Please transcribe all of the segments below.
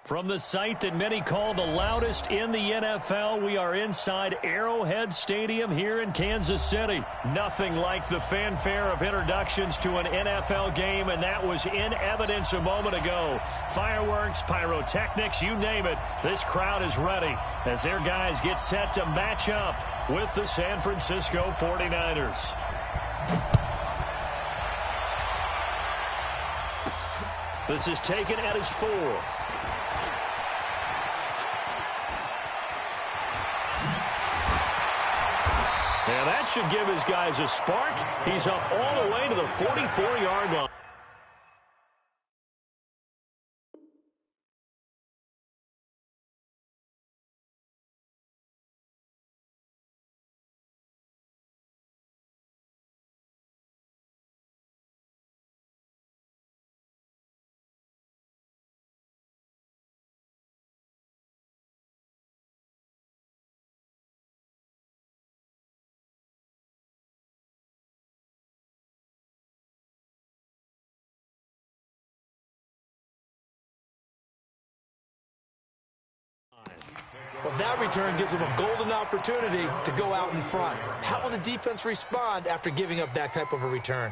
From the site that many call the loudest in the NFL, we are inside Arrowhead Stadium here in Kansas City. Nothing like the fanfare of introductions to an NFL game, and that was in evidence a moment ago. Fireworks, pyrotechnics, you name it. This crowd is ready as their guys get set to match up with the San Francisco 49ers. This is taken at his 4. And that should give his guys a spark. He's up all the way to the 44-yard line. Well, that return gives them a golden opportunity to go out in front. How will the defense respond after giving up that type of a return?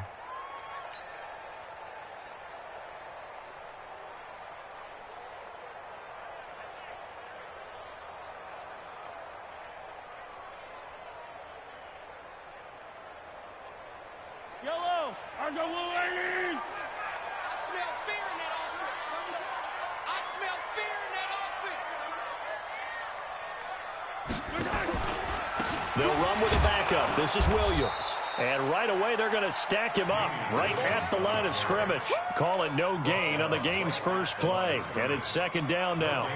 Yellow, Argo Lane! I smell fear in that offense. I smell fear in that offense. They'll run with a backup. This is Williams. And right away, they're going to stack him up right at the line of scrimmage. Call it no gain on the game's first play. And it's second down now.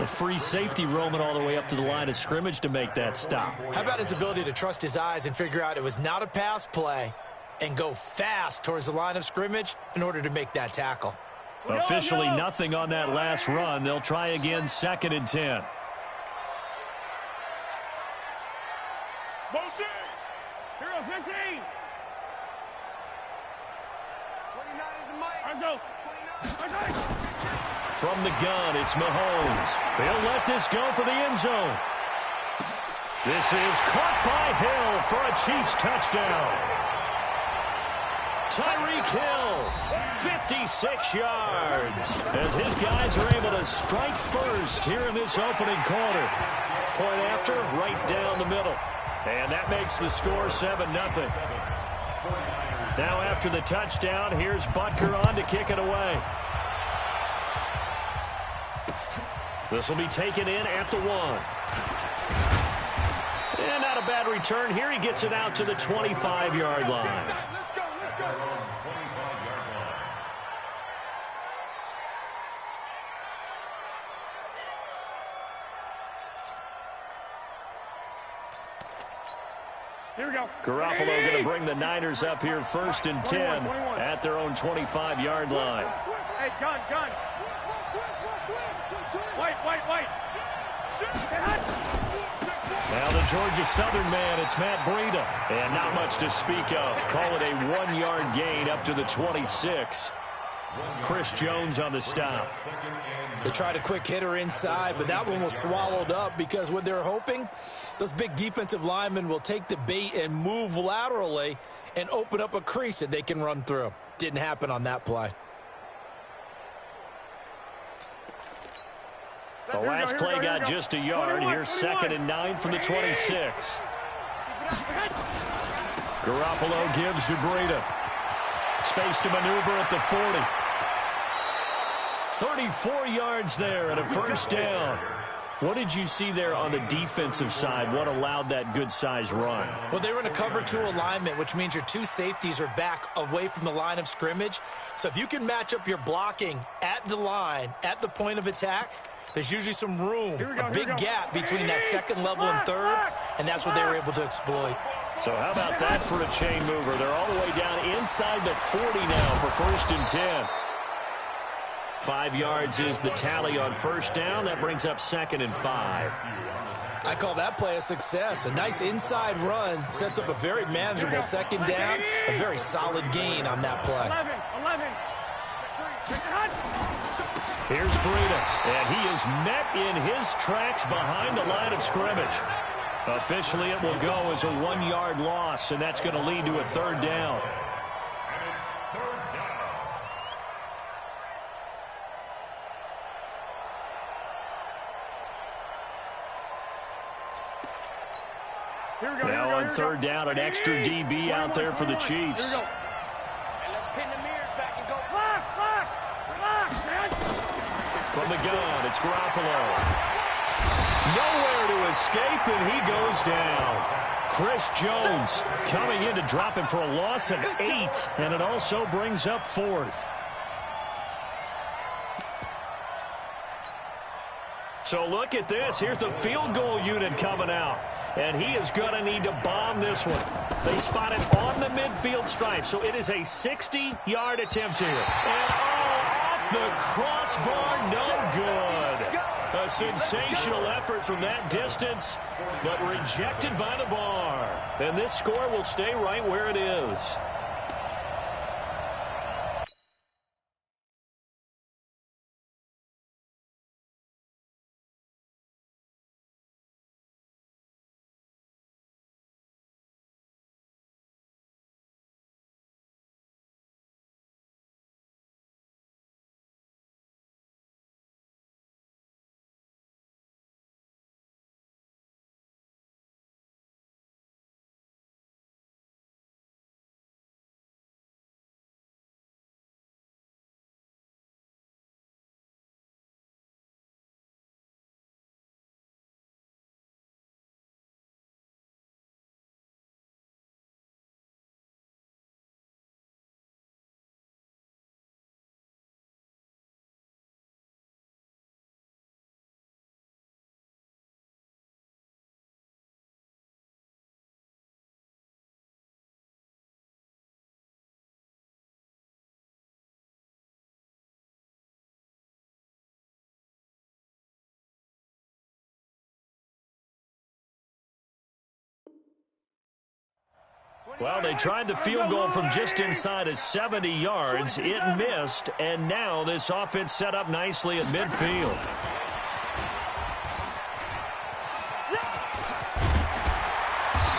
The free safety roaming all the way up to the line of scrimmage to make that stop. How about his ability to trust his eyes and figure out it was not a pass play and go fast towards the line of scrimmage in order to make that tackle? Officially nothing on that last run. They'll try again, 2nd and 10. Hero 15. 29 is the mic. Argo. From the gun, it's Mahomes. They'll let this go for the end zone. This is caught by Hill for a Chiefs touchdown. Tyreek Hill, 56 yards, as his guys are able to strike first here in this opening quarter. Point after, right down the middle. And that makes the score 7-0. Now after the touchdown, here's Butker on to kick it away. This will be taken in at the 1. And not a bad return here. He gets it out to the 25-yard line. Let's go, let's go. Here we go. Garoppolo going to bring the Niners up here 1st and 10 at their own 25-yard line. Hey, gun. White. Now the Georgia Southern man, it's Matt Breida. And not much to speak of. Call it a 1-yard gain up to the 26. Chris Jones on the stop. They tried a quick hitter inside, but that one was swallowed up because what they're hoping, those big defensive linemen will take the bait and move laterally and open up a crease that they can run through. Didn't happen on that play. The last play got just a yard. Here's 2nd and 9 from the 26. Garoppolo gives to Breida. Space to maneuver at the 40. 34 yards there and a first down. What did you see there on the defensive side? What allowed that good-sized run? Well, they were in a cover 2 alignment, which means your 2 safeties are back away from the line of scrimmage. So if you can match up your blocking at the line, at the point of attack, there's usually some room, a big gap between that 2nd level and 3rd, and that's what they were able to exploit. So how about that for a chain mover? They're all the way down inside the 40 now for 1st and 10. 5 yards is the tally on first down. That brings up 2nd and 5. I call that play a success. A nice inside run sets up a very manageable 2nd down. A very solid gain on that play. 11. Here's Breida, and he is met in his tracks behind the line of scrimmage. Officially, it will go as a 1-yard loss, and that's going to lead to a 3rd down. Now on 3rd down, an extra DB out there for the Chiefs. From the gun, it's Garoppolo. Nowhere to escape, and he goes down. Chris Jones coming in to drop him for a loss of 8, and it also brings up 4th. So look at this. Here's the field goal unit coming out. And he is going to need to bomb this one. They spot it on the midfield stripe. So it is a 60-yard attempt here. And off the crossbar, no good. A sensational effort from that distance, but rejected by the bar. And this score will stay right where it is. Well, they tried the field goal from just inside of 70 yards. It missed, and now this offense set up nicely at midfield.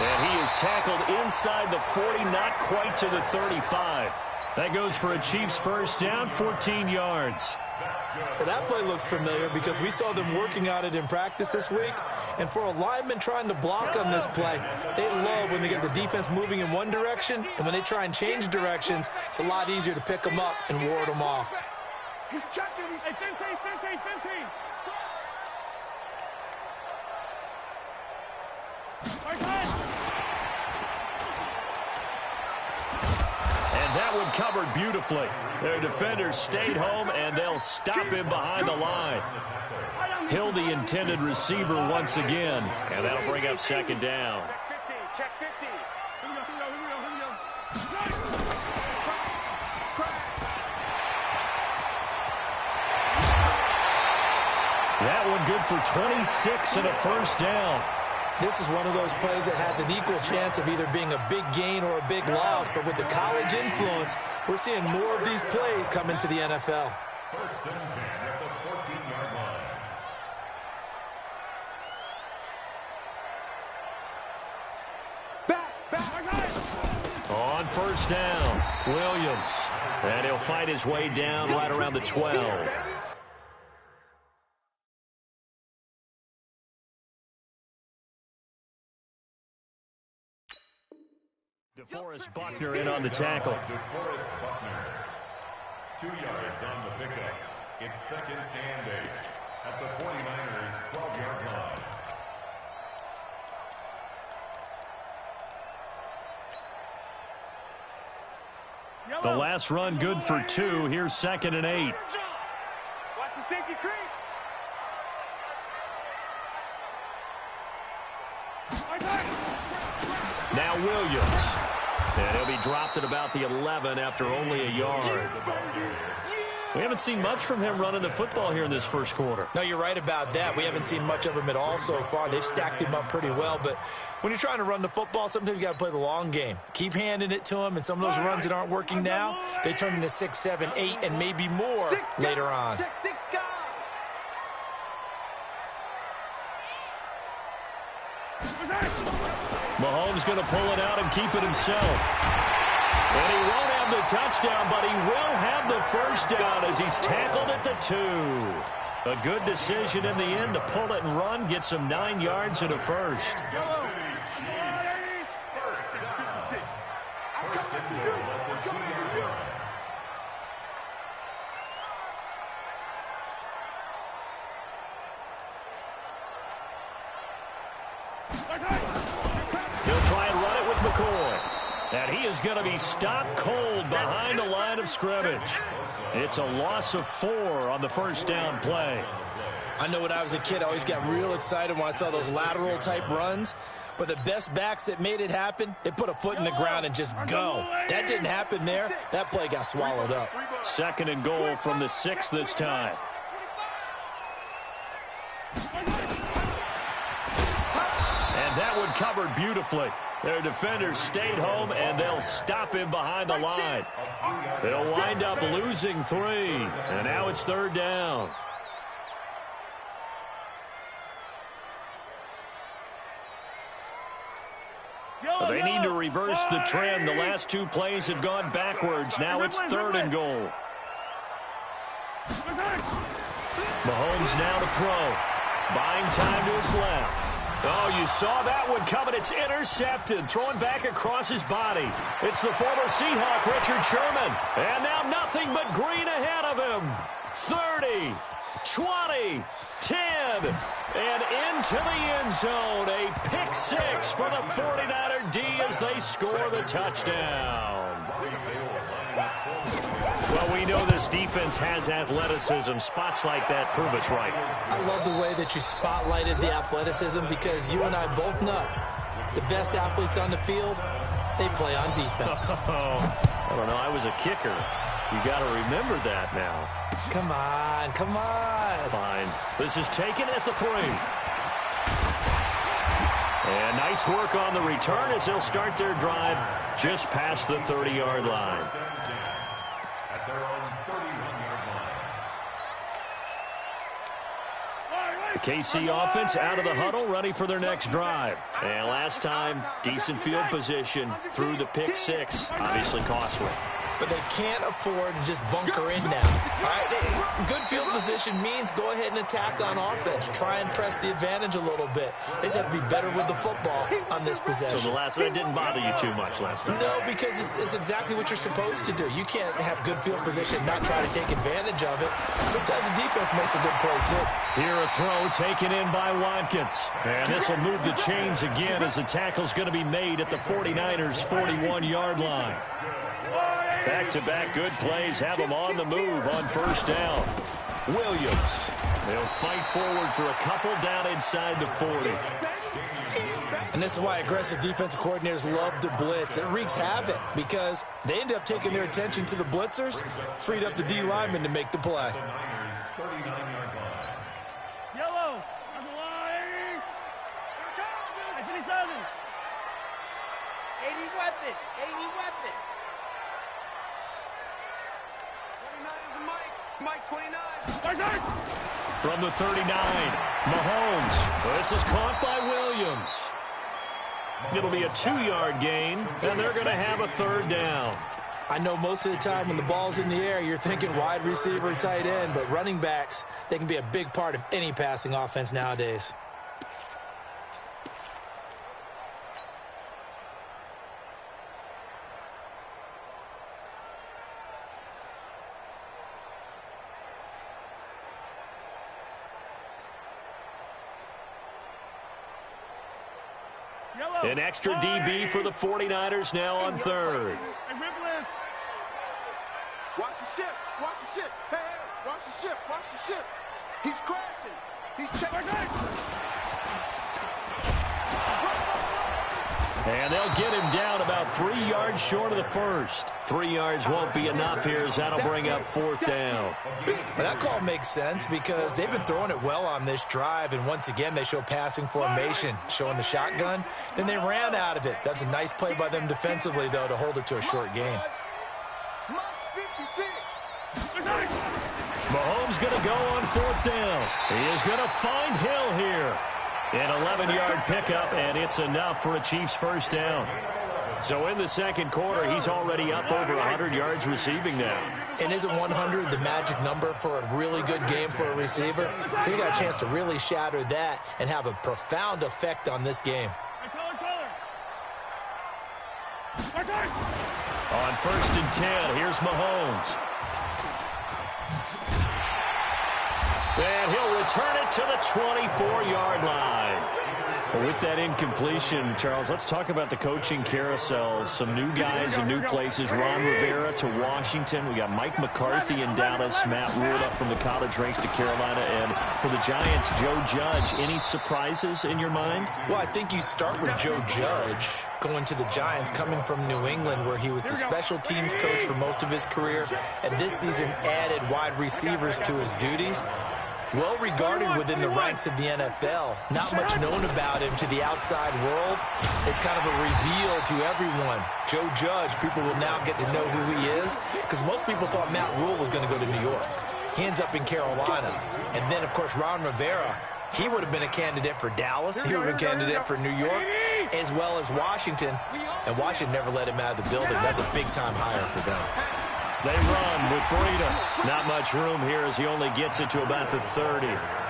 And he is tackled inside the 40, not quite to the 35. That goes for a Chiefs first down, 14 yards. Well, that play looks familiar because we saw them working on it in practice this week. And for a lineman trying to block on this play, they love when they get the defense moving in one direction. And when they try and change directions, it's a lot easier to pick them up and ward them off. He's checking. He's... Hey, Fenty. And that one covered beautifully. Their defenders stayed home, and they'll stop him behind the line. Hill, the intended receiver once again, and that'll bring up 2nd down. Check 50. Here we go. That one good for 26 and a first down. This is one of those plays that has an equal chance of either being a big gain or a big loss. But with the college influence, we're seeing more of these plays come into the NFL. 1st and 10 at the 14-yard line. Back. On 1st down, Williams. And he'll fight his way down right around the 12. DeForest Buckner in on the tackle. DeForest Buckner. 2 yards on the pickup. It's 2nd and 8 at the 49ers' 12-yard line. The last run good for 2. Here's 2nd and 8. Watch the safety creep. Now Williams. And he'll be dropped at about the 11 after only a yard. We haven't seen much from him running the football here in this first quarter. No, you're right about that. We haven't seen much of him at all so far. They've stacked him up pretty well. But when you're trying to run the football, sometimes you got to play the long game. Keep handing it to him, and some of those runs that aren't working now, they turn into 6, 7, 8, and maybe more later on. Check 6 guys. Mahomes going to pull it out and keep it himself. And he won't have the touchdown, but he will have the first down as he's tackled at the 2. A good decision in the end to pull it and run, get some 9 yards and a first. He'll try and run it with McCoy. And he is going to be stopped cold behind the line of scrimmage. It's a loss of 4 on the first down play. I know when I was a kid, I always got real excited when I saw those lateral type runs. But the best backs that made it happen, they put a foot in the ground and just go. That didn't happen there. That play got swallowed up. 2nd and goal from the 6 this time. And that one covered beautifully. Their defenders stayed home, and they'll stop him behind the line. They'll wind up losing 3, and now it's 3rd down. They need to reverse the trend. The last 2 plays have gone backwards. Now it's 3rd and goal. Mahomes now to throw. Buying time to his left. Oh, you saw that one coming. It's intercepted. Thrown back across his body. It's the former Seahawk, Richard Sherman. And now nothing but green ahead of him. 30, 20, 10, and into the end zone. A pick 6 for the 49er D as they score the touchdown. Well, we know this defense has athleticism. Spots like that prove us right. I love the way that you spotlighted the athleticism because you and I both know the best athletes on the field, they play on defense. I don't know. I was a kicker. You got to remember that now. Come on, come on. Fine. This is taken at the 3. And nice work on the return as they'll start their drive just past the 30-yard line. At their own 31-yard line. The KC offense out of the huddle, ready for their next drive. And last time, decent field position through the pick 6. Obviously costly. But they can't afford to just bunker in now. All right, good field position means go ahead and attack on offense. Try and press the advantage a little bit. They just have to be better with the football on this possession. So the last one didn't bother you too much last time? No, because it's exactly what you're supposed to do. You can't have good field position and not try to take advantage of it. Sometimes the defense makes a good play, too. Here a throw taken in by Watkins. And this will move the chains again as the tackle's going to be made at the 49ers' 41-yard line. Back-to-back good plays have them on the move on first down. Williams. They'll fight forward for a couple down inside the 40. And this is why aggressive defensive coordinators love to blitz. It wreaks havoc because they end up taking their attention to the blitzers, freed up the D lineman to make the play. Yellow. On the line. 87. 80 weapon. 80 weapon. 29 is the Mike 29. From the 39, Mahomes. This is caught by Williams. It'll be a 2-yard gain, and they're going to have a 3rd down. I know most of the time when the ball's in the air, you're thinking wide receiver, tight end, but running backs, they can be a big part of any passing offense nowadays. An extra DB for the 49ers now on 3rd. Watch the ship. Watch the ship. Hey, watch the ship. Watch the ship. He's crashing. He's checking. And they'll get him down about 3 yards short of the first. 3 yards won't be enough here as that'll bring up 4th down. But that call makes sense because they've been throwing it well on this drive, and once again they show passing formation, showing the shotgun. Then they ran out of it. That's a nice play by them defensively, though, to hold it to a short gain. Mahomes going to go on 4th down. He is going to find Hill here. An 11-yard pickup, and it's enough for a Chiefs first down. So in the second quarter, he's already up over 100 yards receiving now. And isn't 100 the magic number for a really good game for a receiver? So he got a chance to really shatter that and have a profound effect on this game. On 1st and 10, here's Mahomes. And he'll return it to the 24-yard line. Well, with that incompletion, Charles, let's talk about the coaching carousel. Some new guys in new places. Ron Rivera to Washington. We got Mike McCarthy in Dallas. Matt Rule up from the college ranks to Carolina. And for the Giants, Joe Judge. Any surprises in your mind? Well, I think you start with Joe Judge going to the Giants, coming from New England, where he was the special teams coach for most of his career. And this season added wide receivers to his duties. Well regarded within the ranks of the NFL. Not much known about him to the outside world. It's kind of a reveal to everyone. Joe Judge, people will now get to know who he is, because most people thought Matt Rule was going to go to New York. He ends up in Carolina. And then, of course, Ron Rivera, he would have been a candidate for Dallas. He would have been a candidate for New York, as well as Washington. And Washington never let him out of the building. That's a big-time hire for them. They run with Breida. Not much room here as he only gets it to about the 30.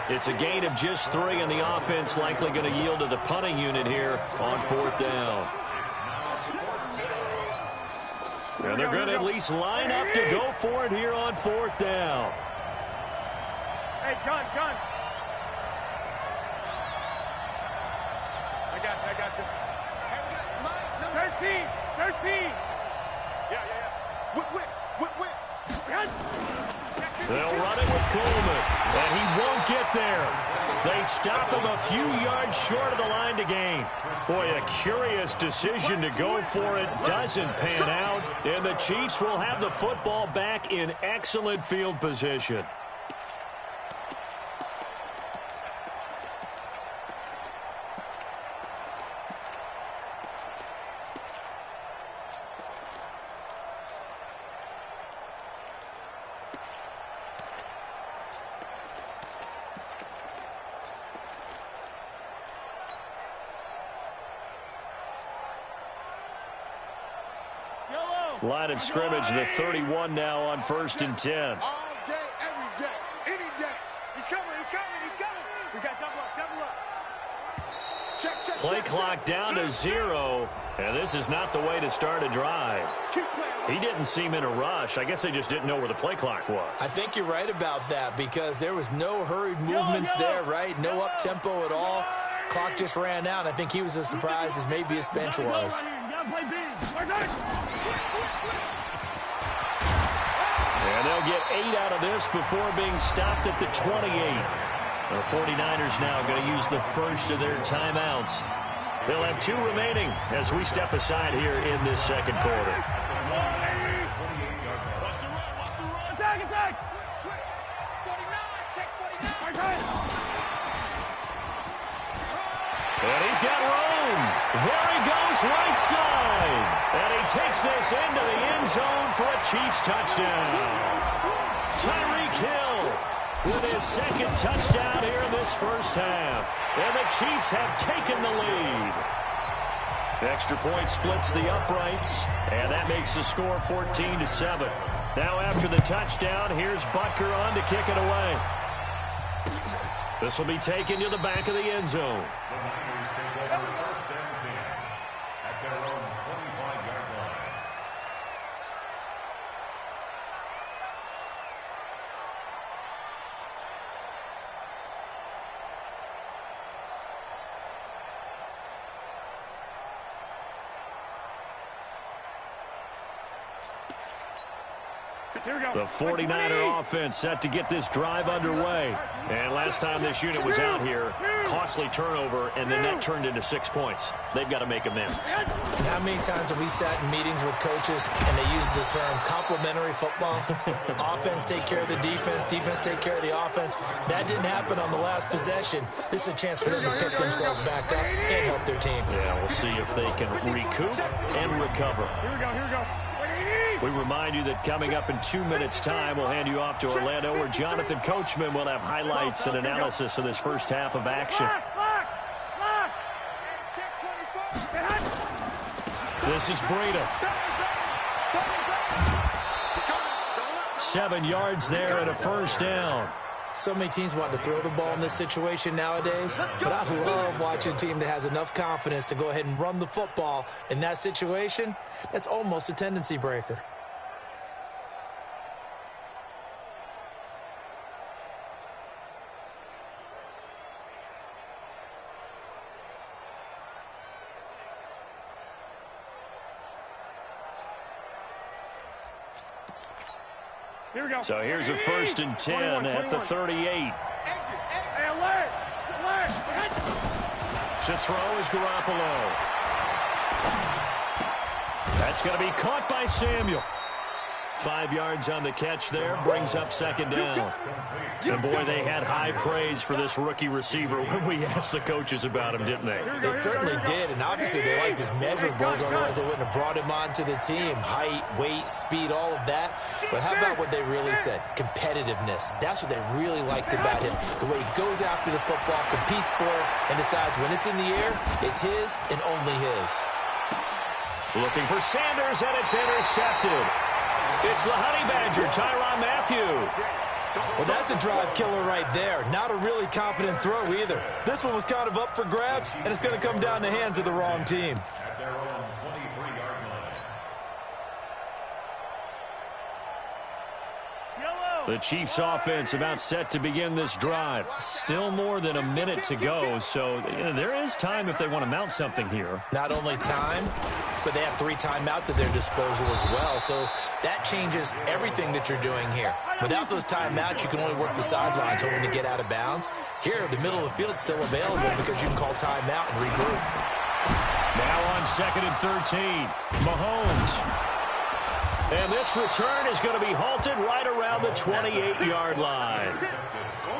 It's a gain of just 3, and the offense likely going to yield to the punting unit here on 4th down. And they're going to at least line up to go for it here on 4th down. Hey, John. I got you. 13. Yeah. Whip. They'll run it with Coleman, and he won't get there. They stop him a few yards short of the line to gain. Boy, a curious decision to go for it. Doesn't pan out, and the Chiefs will have the football back in excellent field position. Line of scrimmage, the 31 now on 1st and 10. All day, every day, any day. He's coming. We got double up. Check. Play clock down to 0, and this is not the way to start a drive. He didn't seem in a rush. I guess they just didn't know where the play clock was. I think you're right about that, because there was no hurried movements there, right? No up-tempo at all. Clock just ran out. I think he was as surprised as maybe his bench was. And they'll get 8 out of this before being stopped at the 28. The 49ers now going to use the first of their timeouts. They'll have 2 remaining as we step aside here in this second quarter. Attack! Switch! 49, check 49. And he's got room. There he goes, right side. And he takes this into the end zone for a Chiefs touchdown. Tyreek Hill with his second touchdown here in this first half. And the Chiefs have taken the lead. The extra point splits the uprights, and that makes the score 14-7. Now after the touchdown, here's Butker on to kick it away. This will be taken to the back of the end zone. The Niners take over 1st and 10 at their own 25-yard line. The 49er offense set to get this drive underway. And last time this unit was out here, costly turnover, and then that turned into 6 points. They've got to make amends. And how many times have we sat in meetings with coaches and they use the term complementary football? Offense take care of the defense, defense take care of the offense. That didn't happen on the last possession. This is a chance for them to pick themselves back up and help their team. Yeah, we'll see if they can recoup and recover. Here we go. We remind you that coming up in 2 minutes' time, we'll hand you off to Orlando, where Jonathan Coachman will have highlights and analysis of this first half of action. This is Breida. 7 yards there and a first down. So many teams want to throw the ball in this situation nowadays, but I love watching a team that has enough confidence to go ahead and run the football in that situation. That's almost a tendency breaker. Here we go. So here's a 1st and 10 at the 38. To throw is Garoppolo. That's going to be caught by Samuel. 5 yards on the catch there, brings up 2nd down. And boy, they had high praise for this rookie receiver when we asked the coaches about him, didn't they? They certainly did, and obviously they liked his measurables, otherwise they wouldn't have brought him onto the team. Height, weight, speed, all of that. But how about what they really said? Competitiveness. That's what they really liked about him. The way he goes after the football, competes for it, and decides when it's in the air, it's his and only his. Looking for Sanders, and it's intercepted. It's the Honey Badger, Tyrann Mathieu. Well, that's a drive killer right there. Not a really confident throw either. This one was kind of up for grabs, and it's going to come down the hands of the wrong team. At their own 23-yard line. The Chiefs offense about set to begin this drive. Still more than a minute to go, so there is time if they want to mount something here. Not only time, but they have 3 timeouts at their disposal as well, so that changes everything that you're doing here. Without those timeouts, you can only work the sidelines, hoping to get out of bounds. Here, the middle of the field's still available because you can call timeout and regroup. Now on 2nd and 13, Mahomes. And this return is going to be halted right around the 28-yard line.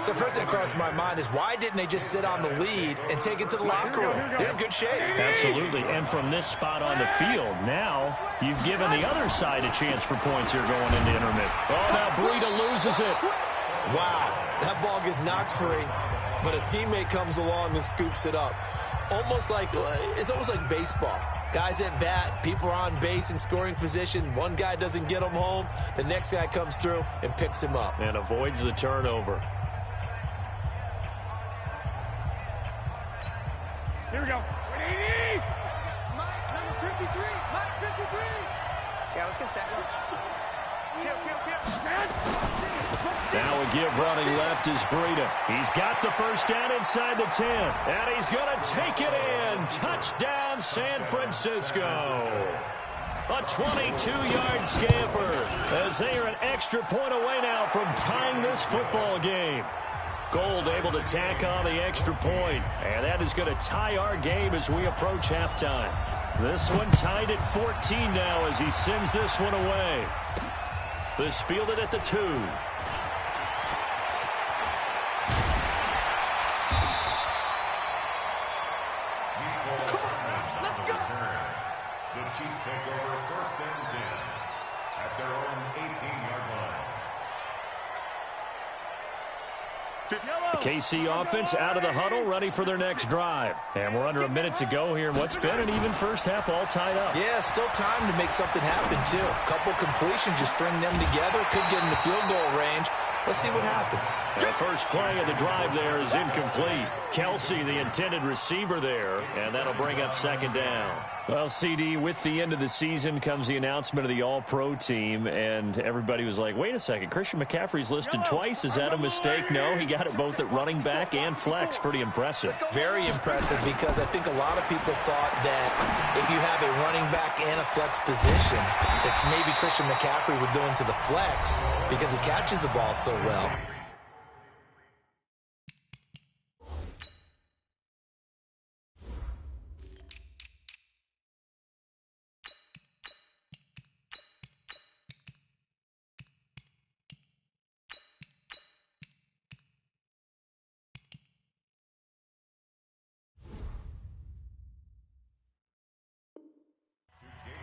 So first thing that crossed my mind is why didn't they just sit on the lead and take it to the locker room? They're in good shape. Absolutely, and from this spot on the field, now you've given the other side a chance for points here going into intermission. Oh, now Breida loses it. Wow, that ball gets knocked free, but a teammate comes along and scoops it up. It's almost like baseball. Guys at bat, people are on base in scoring position. One guy doesn't get him home. The next guy comes through and picks him up. And avoids the turnover. Here we go. Mike, number 53. Mike, 53. Yeah, let's go set. Kill. Now a give running left is Breida. He's got the first down inside the 10. And he's going to take it in. Touchdown, San Francisco. A 22-yard scamper as they are an extra point away now from tying this football game. Gold able to tack on the extra point. And that is going to tie our game as we approach halftime. This one tied at 14 now as he sends this one away. This fielded at the 2. The Chiefs take over 1st and 10 at their own 18-yard line. The KC offense out of the huddle, ready for their next drive. And we're under a minute to go here in what's been an even first half, all tied up. Yeah, still time to make something happen, too. A couple completions, just string them together. Could get in the field goal range. Let's see what happens. The first play of the drive there is incomplete. Kelsey, the intended receiver there, and that'll bring up 2nd down. Well, CD, with the end of the season comes the announcement of the All-Pro team, and everybody was like, wait a second, Christian McCaffrey's listed twice. Is that a mistake? No, he got it both at running back and flex. Pretty impressive. Very impressive because I think a lot of people thought that if you have a running back and a flex position, that maybe Christian McCaffrey would go into the flex because he catches the ball so well.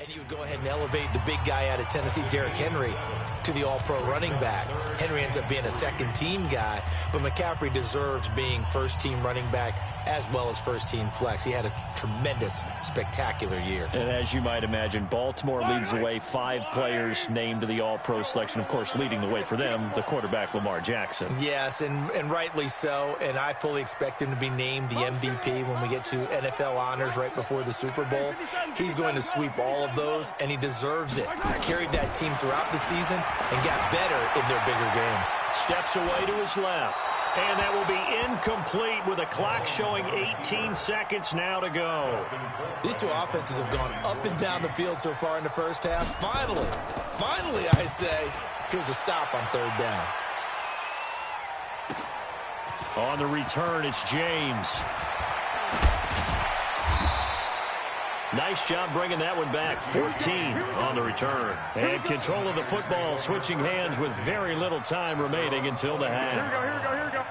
And you would go ahead and elevate the big guy out of Tennessee, Derrick Henry, to the all-pro running back. Henry ends up being a second-team guy, but McCaffrey deserves being first-team running back as well as first-team flex. He had a tremendous, spectacular year. And as you might imagine, Baltimore leads the way. 5 players named to the All-Pro selection. Of course, leading the way for them, the quarterback Lamar Jackson. Yes, and rightly so. And I fully expect him to be named the MVP when we get to NFL honors right before the Super Bowl. He's going to sweep all of those, and he deserves it. Carried that team throughout the season and got better in their bigger games. Steps away to his left. And that will be incomplete with a clock showing 18 seconds now to go. These two offenses have gone up and down the field so far in the first half. Finally, I say, here's a stop on third down. On the return, it's James. Nice job bringing that one back. 14 on the return. And control of the football, switching hands with very little time remaining until the half. Here we go.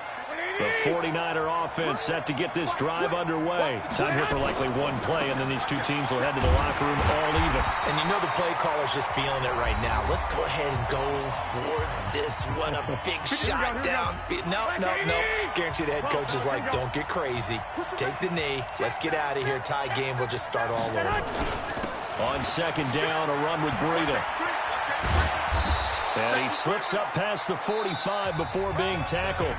The 49er offense set to get this drive underway. Time here for likely one play, and then these two teams will head to the locker room all even. And you know the play caller's just feeling it right now. Let's go ahead and go for this one. A big shot down. No. Guarantee the head coach is like, don't get crazy. Take the knee. Let's get out of here. Tie game will just start all over. On second down, a run with Breida. And he slips up past the 45 before being tackled.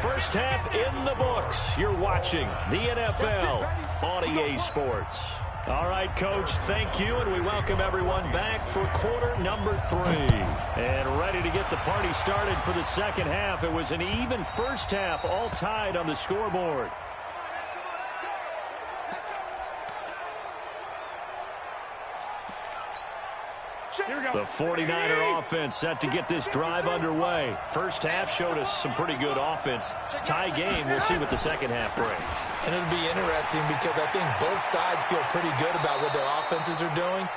First half in the books. You're watching the NFL on EA Sports. All right, Coach, thank you, and we welcome everyone back for quarter number 3. And ready to get the party started for the second half. It was an even first half, all tied on the scoreboard. The 49er offense set to get this drive underway. First half showed us some pretty good offense. Tie game, we'll see what the second half brings. And it'll be interesting because I think both sides feel pretty good about what their offenses are doing.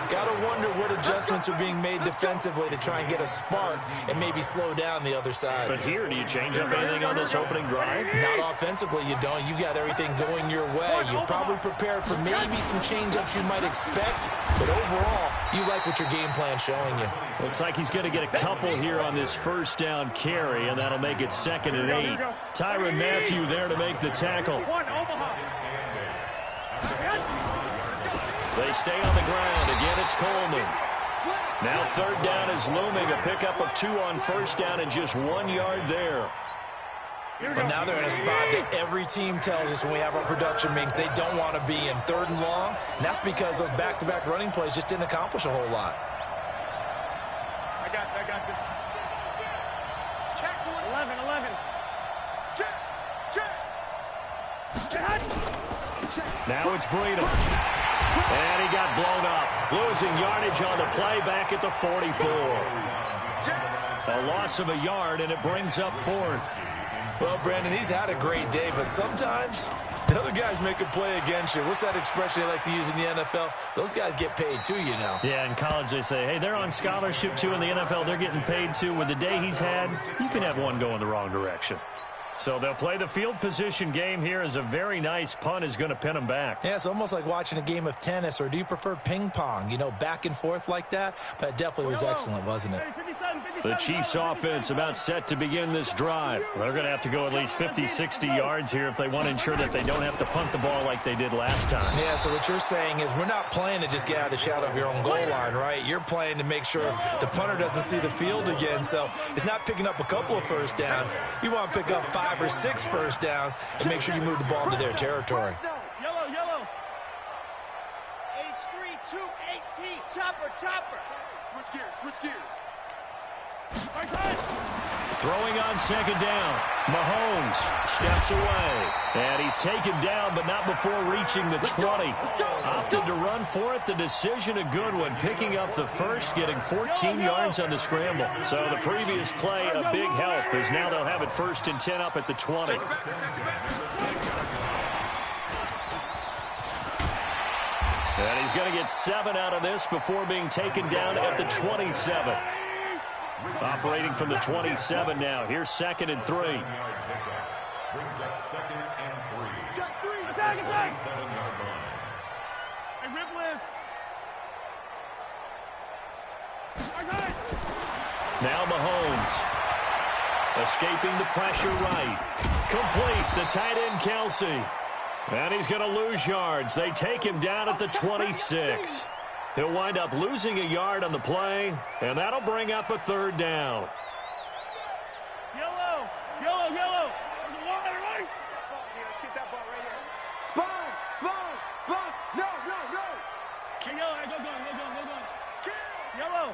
Got to wonder what adjustments are being made defensively to try and get a spark and maybe slow down the other side. But here, do you change up anything on this opening drive? Not offensively, you don't. You got everything going your way. You've probably prepared for maybe some change-ups you might expect, but overall, you like what your game plan's showing you. Looks like he's going to get a couple here on this first down carry, and that'll make it 2nd and 8. Tyrann Mathieu there to make the tackle. They stay on the ground. Again, it's Coleman. Now third down is looming. A pickup of 2 on first down and just 1 yard there. But now they're in a spot that every team tells us when we have our production meetings they don't want to be in, 3rd and long. And that's because those back-to-back running plays just didn't accomplish a whole lot. I got this. Check 11. Check. Now it's Breida. And he got blown up. Losing yardage on the play back at the 44. A loss of a yard, and it brings up 4th. Well, Brandon, he's had a great day, but sometimes the other guys make a play against you. What's that expression they like to use in the NFL? Those guys get paid too, you know. Yeah, in college they say, hey, they're on scholarship too. In the NFL, they're getting paid too. With the day he's had, you can have one go in the wrong direction. So they'll play the field position game here as a very nice punt is going to pin them back. Yeah, it's almost like watching a game of tennis, or do you prefer ping pong? You know, back and forth like that? But it definitely was excellent, wasn't it? The Chiefs offense about set to begin this drive. They're going to have to go at least 50, 60 yards here if they want to ensure that they don't have to punt the ball like they did last time. Yeah, so what you're saying is we're not playing to just get out of the shadow of your own goal line, right? You're playing to make sure the punter doesn't see the field again. So it's not picking up a couple of first downs. You want to pick up 5 or 6 first downs and make sure you move the ball into their territory. Yellow. H3, 218, chopper. Switch gears. Throwing on second down. Mahomes steps away. And he's taken down, but not before reaching the 20. Opted to run for it. The decision a good one. Picking up the first, getting 14 yards on the scramble. So the previous play, a big help, as now they'll have it 1st and 10 up at the 20. And he's going to get 7 out of this before being taken down at the 27. Operating from the 27 now. Here's 2nd and 3. Brings up 2nd and 3. Check 3. Attack. 7-yard line. Hey, rip list. Now Mahomes. Escaping the pressure right. Complete. The tight end, Kelsey. And he's going to lose yards. They take him down at the 26. He'll wind up losing a yard on the play, and that'll bring up a third down. Yellow. Yellow, yellow. Right. Let's get that ball right here. Sponge. Sponge. Sponge. No, no, no. Hey, yellow. Hey, go going. Yellow.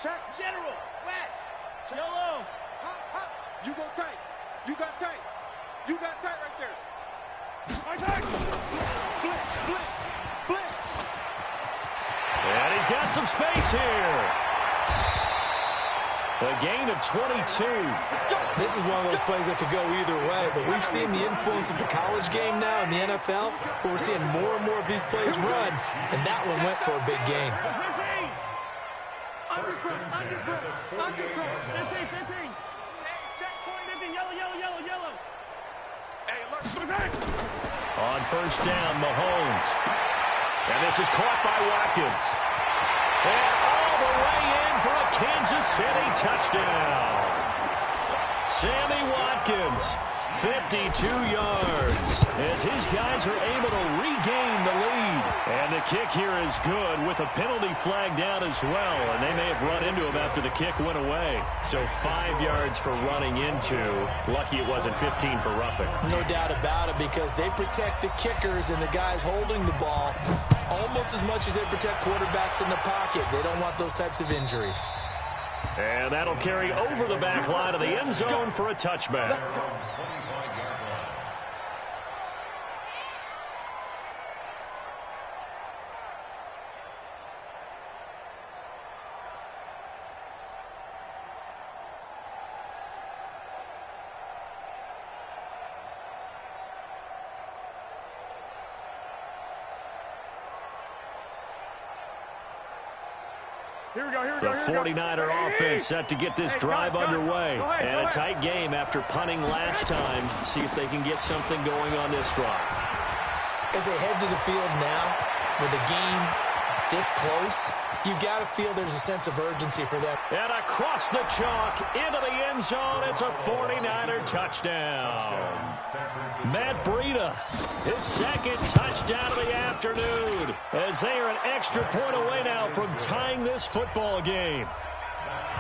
Check. General. West. Check. Yellow. Hop. You go tight. You got tight. You got tight right there. Tight. Blitz. And he's got some space here. A gain of 22. This is one of those plays that could go either way, but we've seen the influence of the college game now in the NFL, where we're seeing more and more of these plays run, and that one went for a big gain. 15. 15. Check 20. 15. Yellow. Hey, look. On first down, Mahomes. And this is caught by Watkins. And all the way in for a Kansas City touchdown. Sammy Watkins, 52 yards, as his guys are able to regain the lead. And the kick here is good with a penalty flag down as well. And they may have run into him after the kick went away. So 5 yards for running into. Lucky it wasn't 15 for roughing. No doubt about it, because they protect the kickers and the guys holding the ball almost as much as they protect quarterbacks in the pocket. They don't want those types of injuries. And that'll carry over the back line of the end zone for a touchback. The 49er offense set to get this drive underway. And a tight game after punting last time. See if they can get something going on this drive. As they head to the field now, with the game this close, you've got to feel there's a sense of urgency for them. And across the chalk, into the end zone, it's a 49er touchdown. Matt Breida, his second touchdown of the afternoon, as they are an extra point away now from tying this football game.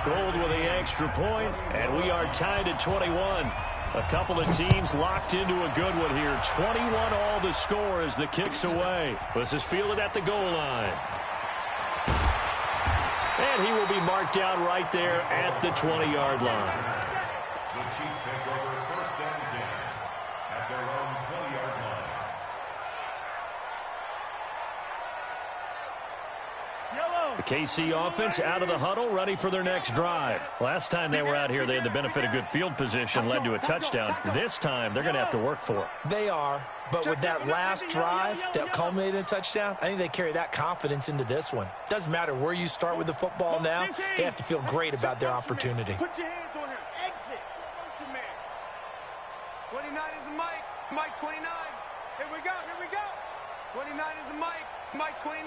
Gold with the extra point, and we are tied at 21. A couple of teams locked into a good one here. 21 all the score as the kick's away. This is fielded at the goal line. And he will be marked down right there at the 20-yard line. The Chiefs take over first and 10 at their own 20-yard line. The KC offense out of the huddle, ready for their next drive. Last time they were out here, they had the benefit of good field position, led to a touchdown. This time, they're going to have to work for it. They are, but with that last drive that culminated in a touchdown, I think they carry that confidence into this one. Doesn't matter where you start with the football now, they have to feel great about their opportunity. Put your hands on him. Exit. Motion man. 29 is the Mike. Mike 29. Here we go. 29 is the Mike. Mike 29.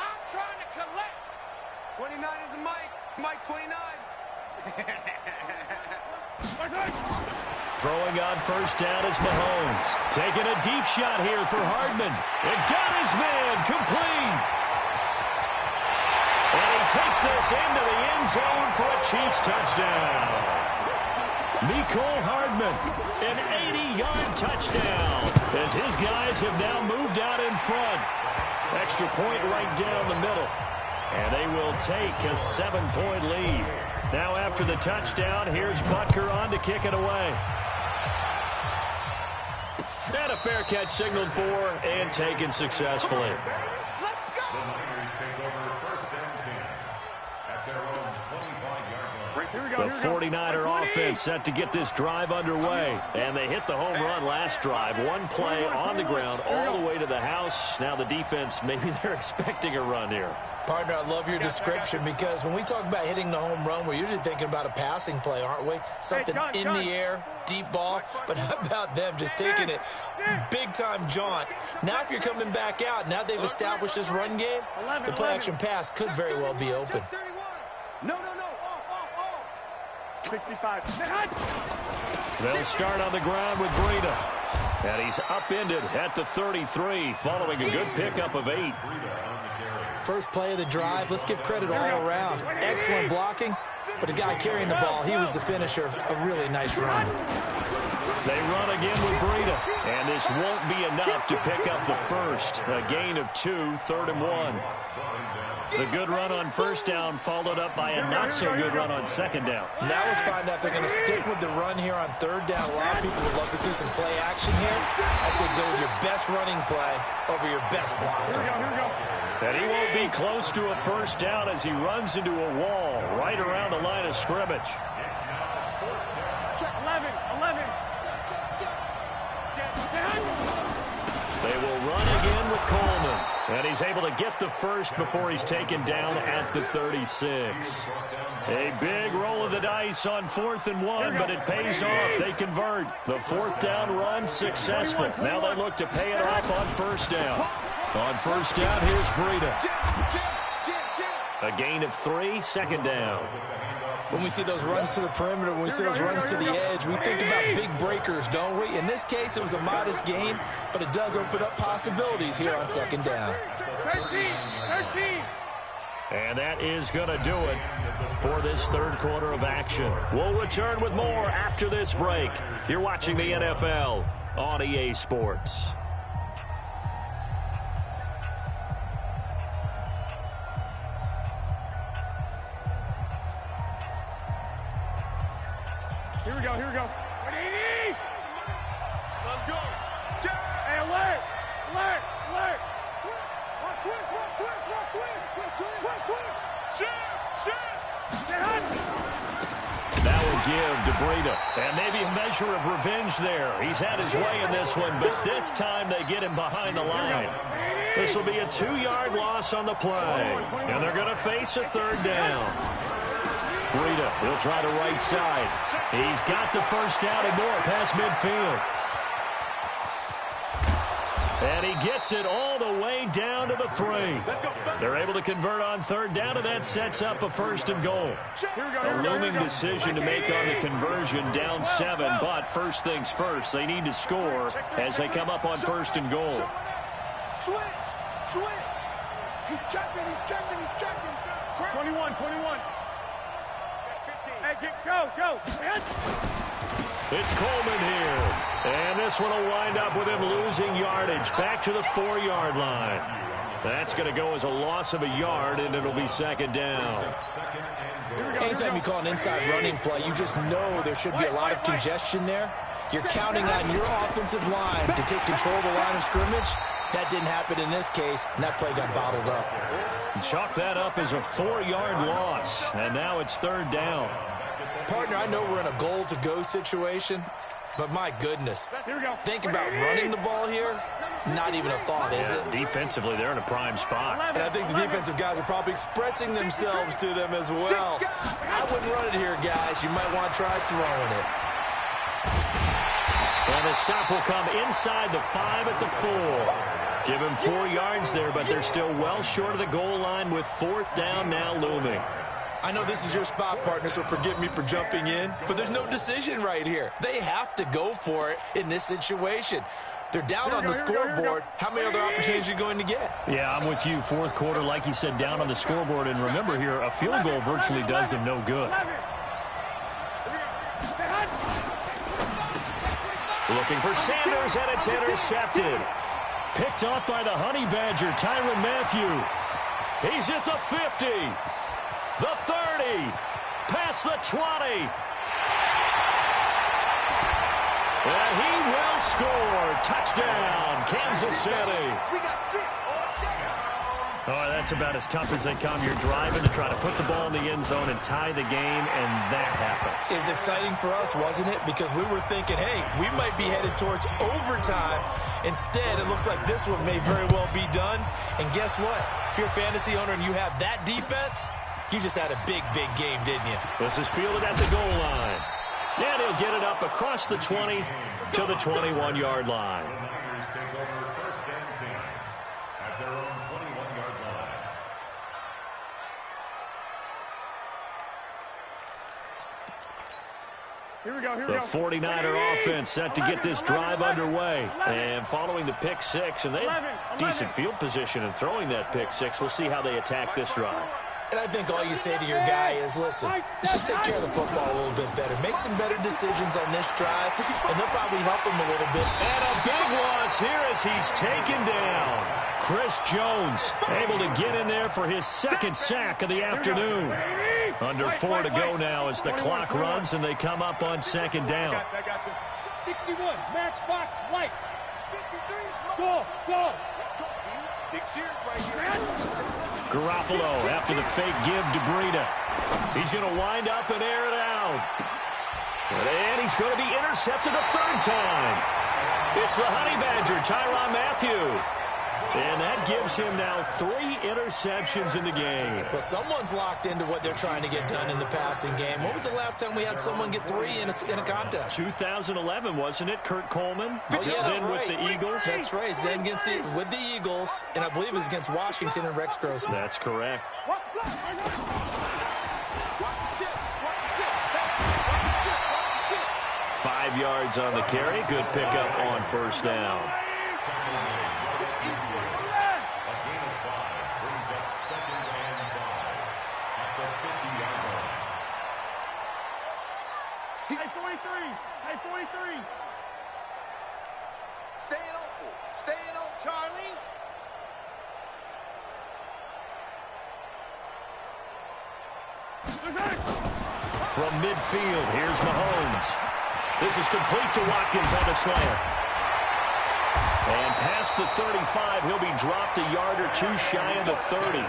I'm trying to collect. 29 is the Mike. Mike 29. Throwing on first down is Mahomes. Taking a deep shot here for Hardman. It got his man complete. And he takes this into the end zone for a Chiefs touchdown. Mecole Hardman, an 80-yard touchdown, as his guys have now moved out in front. Extra point right down the middle. And they will take a 7-point lead. Now after the touchdown, here's Butker on to kick it away. And a fair catch signaled for and taken successfully. The Niners take over first and 10 at their own 25-yard line. The 49er offense set to get this drive underway. And they hit the home run last drive. One play on the ground all the way to the house. Now the defense, maybe they're expecting a run here. Partner, I love your description, because when we talk about hitting the home run, we're usually thinking about a passing play, aren't we? Something in the air, deep ball. But how about them just taking it big-time jaunt? Now if you're coming back out, now they've established this run game, the play-action pass could very well be open. No. Off. 65. They'll start on the ground with Breida. And he's upended at the 33 following a good pickup of 8. First play of the drive, let's give credit all around. Excellent blocking, but the guy carrying the ball, he was the finisher. A really nice run. They run again with Breida, and this won't be enough to pick up the first. A gain of 2, 3rd and 1. The good run on first down followed up by a not-so-good run on second down. Now let's find out if they're going to stick with the run here on third down. A lot of people would love to see some play action here. I say go with your best running play over your best blocker. And he won't be close to a first down as he runs into a wall right around the line of scrimmage. Check 11. They will run again with Coleman. And he's able to get the first before he's taken down at the 36. A big roll of the dice on 4th and 1, but it pays off. They convert. The 4th down run successful. Now they look to pay it off on first down. On first down, here's Breida. A gain of 3, second down. When we see those runs to the perimeter, when we see those runs to the edge, we think about big breakers, don't we? In this case, it was a modest gain, but it does open up possibilities here on second down. 13. And that is going to do it for this third quarter of action. We'll return with more after this break. You're watching the NFL on EA Sports. Here we go. 180. Let's go. Hey, alert. That will give to Breida. And maybe a measure of revenge there. He's had his way in this one, but this time they get him behind the line. This will be a 2-yard loss on the play. And they're going to face a third down. Breida, he'll try the right side. He's got the first down and more past midfield. And he gets it all the way down to the 3. They're able to convert on third down, and that sets up a 1st and goal. A looming decision to make on the conversion, down 7, but first things first, they need to score as they come up on 1st and goal. Switch. He's checking. 21. Hey, go. It's Coleman here. And this one will wind up with him losing yardage back to the 4-yard line. That's going to go as a loss of a yard, and it'll be second down. Anytime you call an inside running play, you just know there should be a lot of congestion there. You're counting on your offensive line to take control of the line of scrimmage. That didn't happen in this case, and that play got bottled up. Chalk that up as a 4-yard loss, and now it's third down. Partner, I know we're in a goal-to-go situation, but my goodness, think about running the ball here. Not even a thought, is it? Defensively, they're in a prime spot. And I think the defensive guys are probably expressing themselves to them as well. I wouldn't run it here, guys. You might want to try throwing it. And the stop will come inside the 5 at the 4. Give him 4 yards there, but they're still well short of the goal line with 4th down now looming. I know this is your spot, partner, so forgive me for jumping in, but there's no decision right here. They have to go for it in this situation. They're down on the scoreboard. How many other opportunities are you going to get? Yeah, I'm with you. 4th quarter, like you said, down on the scoreboard. And remember here, a field goal virtually does them no good. Looking for Sanders, and it's intercepted. Picked off by the Honey Badger, Tyrann Mathieu. He's at the 50, the 30, past the 20. And he will score. Touchdown, Kansas City. Oh, that's about as tough as they come. You're driving to try to put the ball in the end zone and tie the game, and that happens. It's exciting for us, wasn't it? Because we were thinking, hey, we might be headed towards overtime. Instead, it looks like this one may very well be done. And guess what? If you're a fantasy owner and you have that defense, you just had a big, big game, didn't you? This is fielded at the goal line. And he'll get it up across the 20 to the 21-yard line. The 49er offense set to get this drive underway. And following the pick six, and they have decent field position in throwing that pick six. We'll see how they attack this drive. And I think all you say to your guy is, listen, let's just take care of the football a little bit better. Make some better decisions on this drive, and they'll probably help him a little bit. And a big loss here as he's taken down. Chris Jones able to get in there for his second sack of the afternoon. Under 4 to go now as the clock runs and they come up on second down. 61, matchbox lights. Go, go. Big Sears right here. Garoppolo after the fake give to Breida. He's going to wind up and air it out. And he's going to be intercepted a third time. It's the Honey Badger, Tyrann Mathieu. And that gives him now 3 interceptions in the game. Well, someone's locked into what they're trying to get done in the passing game. When was the last time we had someone get 3 in a contest? 2011, wasn't it? Kurt Coleman. Oh, yeah, that's then right. with the Eagles. That's right. Then with the Eagles, and I believe it was against Washington and Rex Grossman. That's correct. 5 yards on the carry. Good pickup on first down. Hey, 43. Staying open. Staying on Charlie. From midfield, here's Mahomes. This is complete to Watkins on the slant. And past the 35, he'll be dropped a yard or 2 shy of the 30.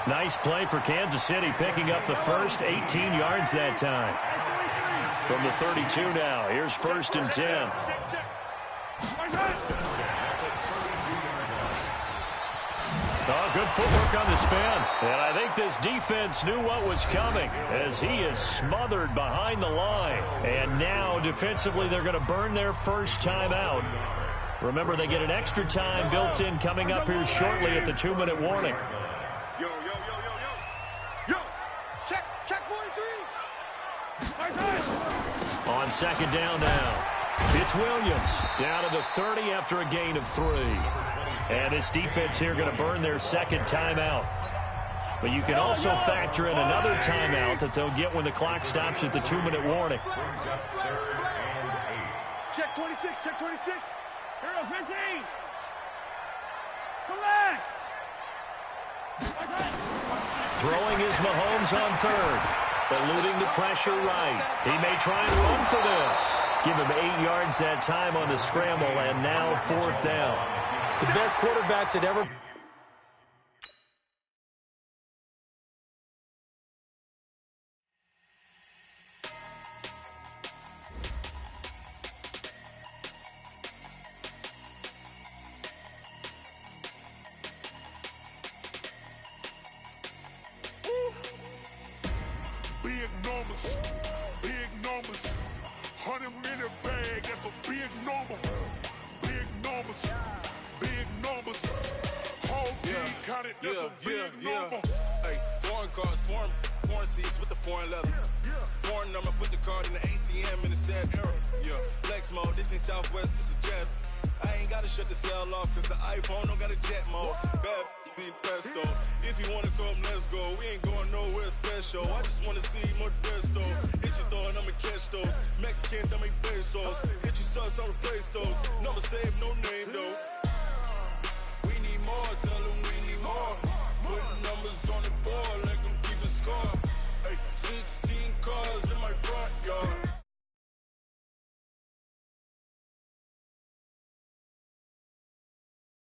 Nice play for Kansas City, picking up the first 18 yards that time. From the 32 now, here's 1st and 10. Oh, good footwork on the spin. And I think this defense knew what was coming as he is smothered behind the line. And now, defensively, they're going to burn their first time out. Remember, they get an extra time built in coming up here shortly at the 2-minute warning. Yo. Check 43. On second down now, it's Williams down to the 30 after a gain of 3. And this defense here going to burn their second timeout. But you can also factor in another timeout that they'll get when the clock stops at the 2-minute warning. Check 26, check 26. Here goes 15. Come back. Throwing is Mahomes on third. Eluding the pressure right. He may try and run for this. Give him 8 yards that time on the scramble, and now 4th down. The best quarterbacks that ever... Big numbers, 100-minute bag, that's a big number. Big numbers, whole team counted, that's a big number. Hey, foreign cars, foreign seats with the foreign leather. Foreign number, put the card in the ATM in the sad era. Yeah, flex mode, this ain't Southwest, this a jet. I ain't gotta shut the cell off, cause the iPhone don't got a jet mode. Bad in pesto. If you wanna come, let's go. We ain't going nowhere special. I just wanna see Modesto. Hit your thought, I'ma catch those. Mexican, I make pesos. Hit your sauce, I'll replace those. Number saved, no name though.